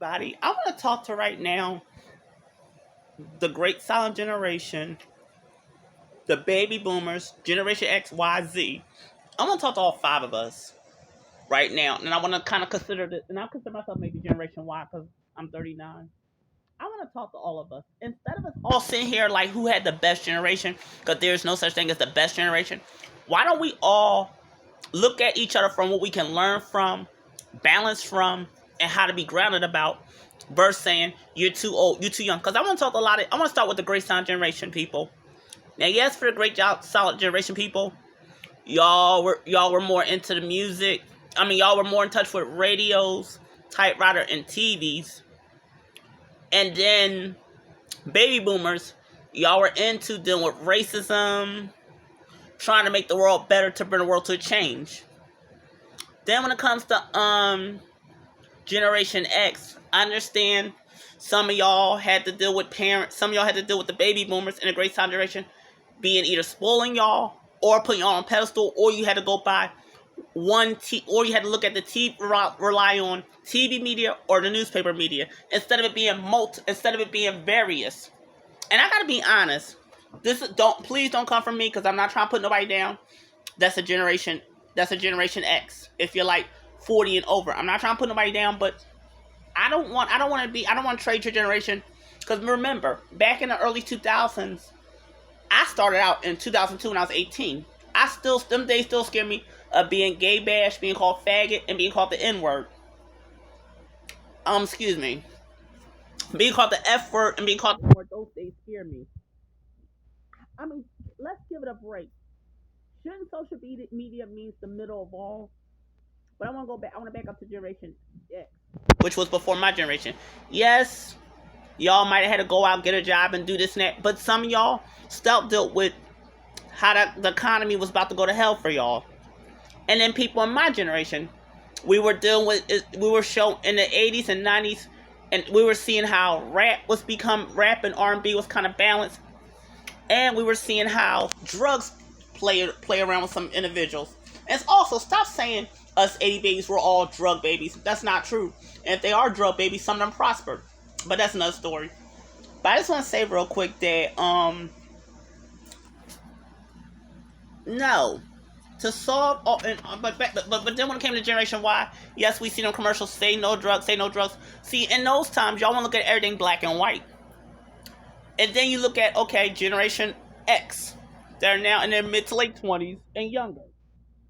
Everybody, I want to talk to right now the great silent generation, the baby boomers, Generation X, Y, Z. I want to talk to all five of us right now, and I want to kind of consider this, and I consider myself maybe Generation Y because I'm 39. I want to talk to all of us instead of us all sitting here like who had the best generation, because there's no such thing as the best generation. Why don't we all look at each other from what we can learn from, balance from, and how to be grounded about, versus saying you're too old, you're too young. Because I want to talk a lot of, I want to start with the great silent generation people. Now, yes, for the great silent generation people, y'all were more into the music. I mean, y'all were more in touch with radios, typewriter, and TVs. And then baby boomers, y'all were into dealing with racism, trying to make the world better to bring the world to a change. Then when it comes to Generation X, I understand some of y'all had to deal with parents, some of y'all had to deal with the baby boomers in the great silent generation being either spoiling y'all or putting y'all on a pedestal, or you had to go by or you had to look at the rely on TV media or the newspaper media instead of it being instead of it being various. And I gotta be honest, please don't come from me because I'm not trying to put nobody down. That's a generation X. If you're like 40 and over, I'm not trying to put nobody down, but I don't want to trade your generation, because remember, back in the early 2000s, I started out in 2002 when I was 18. Them days still scare me of being gay bashed, being called faggot, and being called the N-word. Excuse me. Being called the F word and being called the N-word, those days scare me. I mean, let's give it a break. Shouldn't social media means the middle of all? But I want to go back. I want to back up to Generation X, which was before my generation. Yes, y'all might have had to go out, get a job, and do this and that. But some of y'all still dealt with how the economy was about to go to hell for y'all. And then people in my generation, we were shown in the 80s and 90s, and we were seeing how rap and R&B was kind of balanced. And we were seeing how drugs play around with some individuals. And it's also, stop saying us 80 babies were all drug babies. That's not true. And if they are drug babies, some of them prospered. But that's another story. But I just want to say real quick that, no. To solve, but then when it came to Generation Y, yes, we see them commercials, say no drugs, say no drugs. See, in those times, y'all want to look at everything black and white. And then you look at, okay, Generation X. They're now in their mid to late 20s and younger,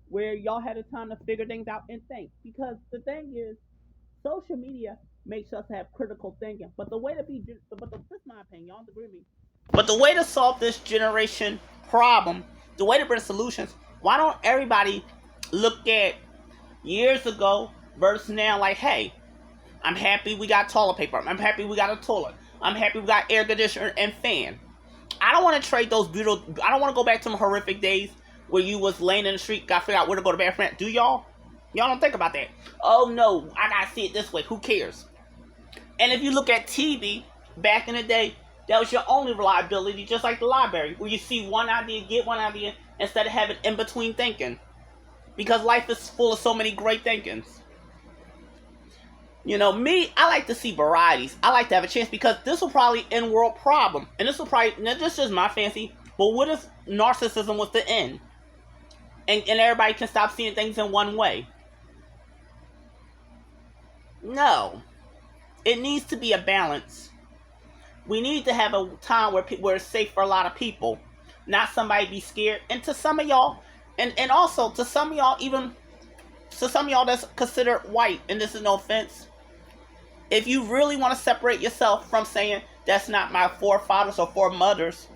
where y'all had a time to figure things out and think. Because the thing is, social media makes us have critical thinking. But this is my opinion, y'all agree with me. But the way to solve this generation problem, the way to bring solutions, why don't everybody look at years ago versus now like, hey, I'm happy we got toilet paper. I'm happy we got a toilet. I'm happy we got air conditioner and fan. I don't want to trade those I don't want to go back to some horrific days where you was laying in the street, got to figure out where to go to bathroom. Do y'all? Y'all don't think about that. Oh no, I gotta see it this way. Who cares? And if you look at TV, back in the day, that was your only reliability, just like the library, where you see one idea, get one idea, instead of having in-between thinking. Because life is full of so many great thinkings. You know, me, I like to see varieties. I like to have a chance, because this will probably end world problem. And this will probably, now this is my fancy, but what if narcissism was the end? And everybody can stop seeing things in one way? No. It needs to be a balance. We need to have a time where it's safe for a lot of people. Not somebody be scared. And to some of y'all, and also to some of y'all, even to some of y'all that's considered white, and this is no offense, if you really want to separate yourself from saying that's not my forefathers or foremothers,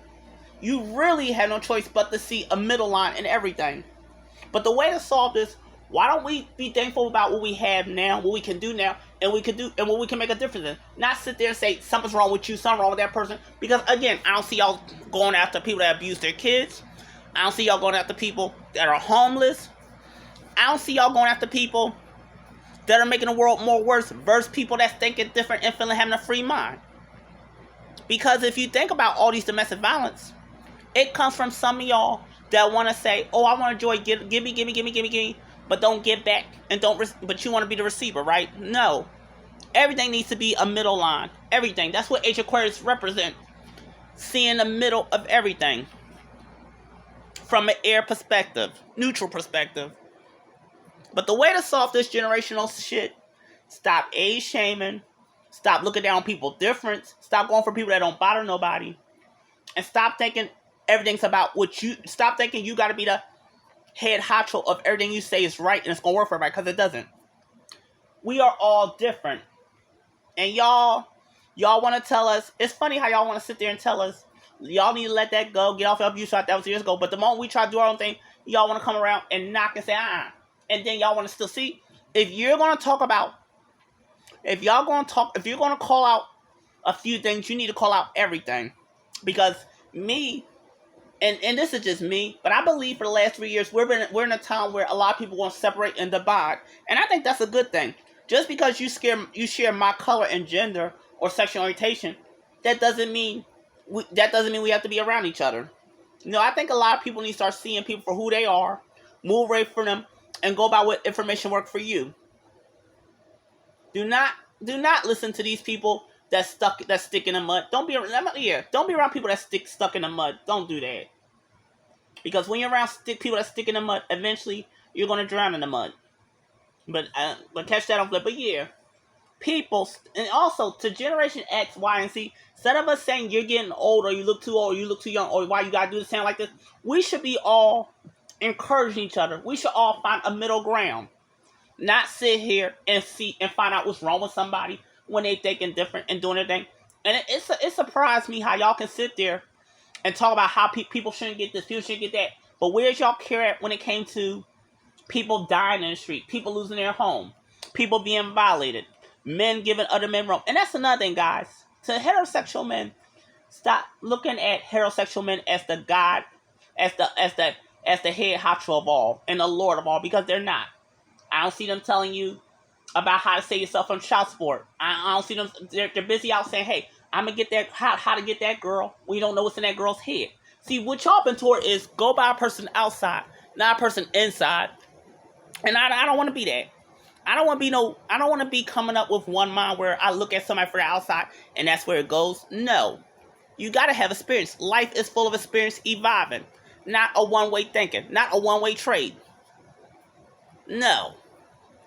you really have no choice but to see a middle line in everything. But the way to solve this, why don't we be thankful about what we have now, what we can do now, and what we can make a difference in? Not sit there and say something's wrong with you, something wrong with that person. Because again, I don't see y'all going after people that abuse their kids. I don't see y'all going after people that are homeless. I don't see y'all going after people that are making the world more worse versus people that's thinking different and feeling having a free mind. Because if you think about all these domestic violence, it comes from some of y'all that want to say, oh, I want to enjoy, give me, but don't give back, and but you want to be the receiver, right? No. Everything needs to be a middle line. Everything. That's what Age Aquarius represent. Seeing the middle of everything. From an air perspective. Neutral perspective. But the way to solve this generational shit, stop age shaming. Stop looking down on people's difference. Stop going for people that don't bother nobody. And stop thinking everything's about what you... Stop thinking you got to be the head honcho of everything you say is right and it's going to work for everybody, because it doesn't. We are all different. And y'all want to tell us... It's funny how y'all want to sit there and tell us, y'all need to let that go, get off your abuse, that was years ago. But the moment we try to do our own thing, y'all want to come around and knock and say, And then y'all want to still see... If you're going to talk about... If you're going to call out a few things, you need to call out everything. Because me, and this is just me, but I believe for the last 3 years, we're in a time where a lot of people want to separate and divide. And I think that's a good thing. Just because you share my color and gender or sexual orientation, that doesn't mean we have to be around each other. I think a lot of people need to start seeing people for who they are, move away from them, and go by what information works for you. Do not listen to these people that stick in the mud. Don't be around people that stuck in the mud. Don't do that. Because when you're around people that stick in the mud, eventually you're gonna drown in the mud. But catch that on flip. But yeah, people, and also to Generation X, Y, and Z, instead of us saying you're getting old, or you look too old, or you look too young, or why you gotta do the sound like this, we should be all encouraging each other. We should all find a middle ground. Not sit here and see and find out what's wrong with somebody when they thinking different and doing their thing. And it surprised me how y'all can sit there and talk about how people shouldn't get this, people shouldn't get that. But where's y'all care at when it came to people dying in the street, people losing their home, people being violated, men giving other men wrong? And that's another thing, guys. To heterosexual men, stop looking at heterosexual men as the God, as the head honcho of all and the Lord of all, because they're not. I don't see them telling you about how to save yourself from child support. I don't see them. They're busy out saying, "Hey, I'm gonna get that. How to get that girl?" We don't know what's in that girl's head. See, what y'all been taught is go by a person outside, not a person inside. And I don't want to be that. I don't want to be coming up with one mind where I look at somebody from the outside and that's where it goes. No, you gotta have experience. Life is full of experience, evolving, not a one-way thinking, not a one-way trade. No.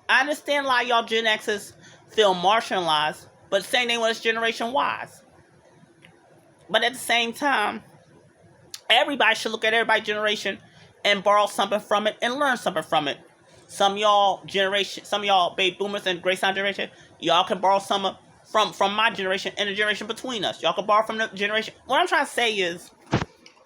I understand a lot of y'all Gen X's feel marginalized, but same thing with us Generation Y's. But at the same time, everybody should look at everybody's generation and borrow something from it and learn something from it. Some of y'all baby boomers and Great Silent Generation, y'all can borrow some from my generation and the generation between us. Y'all can borrow from the generation. What I'm trying to say is,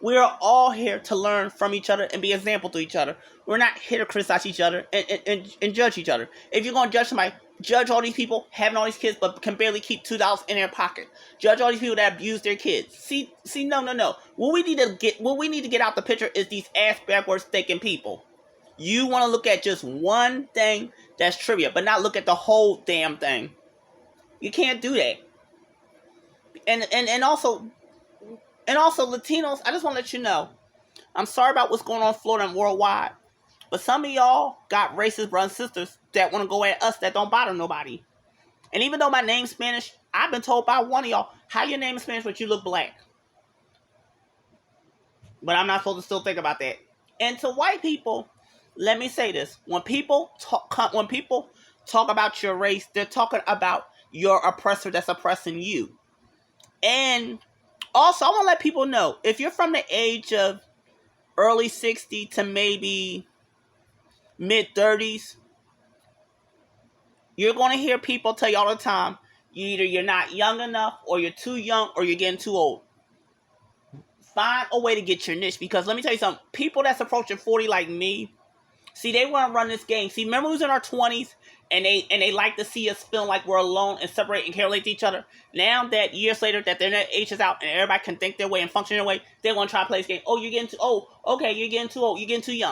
we are all here to learn from each other and be an example to each other. We're not here to criticize each other and judge each other. If you're going to judge somebody, judge all these people having all these kids but can barely keep $2 in their pocket. Judge all these people that abuse their kids. See, no. What we need to get out the picture is these ass backwards thinking people. You want to look at just one thing that's trivia, but not look at the whole damn thing. You can't do that. And also Latinos, I just want to let you know, I'm sorry about what's going on in Florida and worldwide, but some of y'all got racist brothers and sisters that want to go at us that don't bother nobody. And even though my name's Spanish, I've been told by one of y'all, how your name is Spanish but you look black. But I'm not supposed to still think about that. And to white people, let me say this. When people talk about your race, they're talking about your oppressor that's oppressing you. And also, I want to let people know, if you're from the age of early 60 to maybe mid-30s, you're going to hear people tell you all the time, either you're not young enough, or you're too young, or you're getting too old. Find a way to get your niche, because let me tell you something, people that's approaching 40 like me, see, they want to run this game. See, remember we was in our 20s, and they like to see us feeling like we're alone and separate and can't relate to each other. Now that years later that their age is out and everybody can think their way and function their way, they want to try to play this game. Oh, you're getting too old. Okay, you're getting too old. You're getting too young.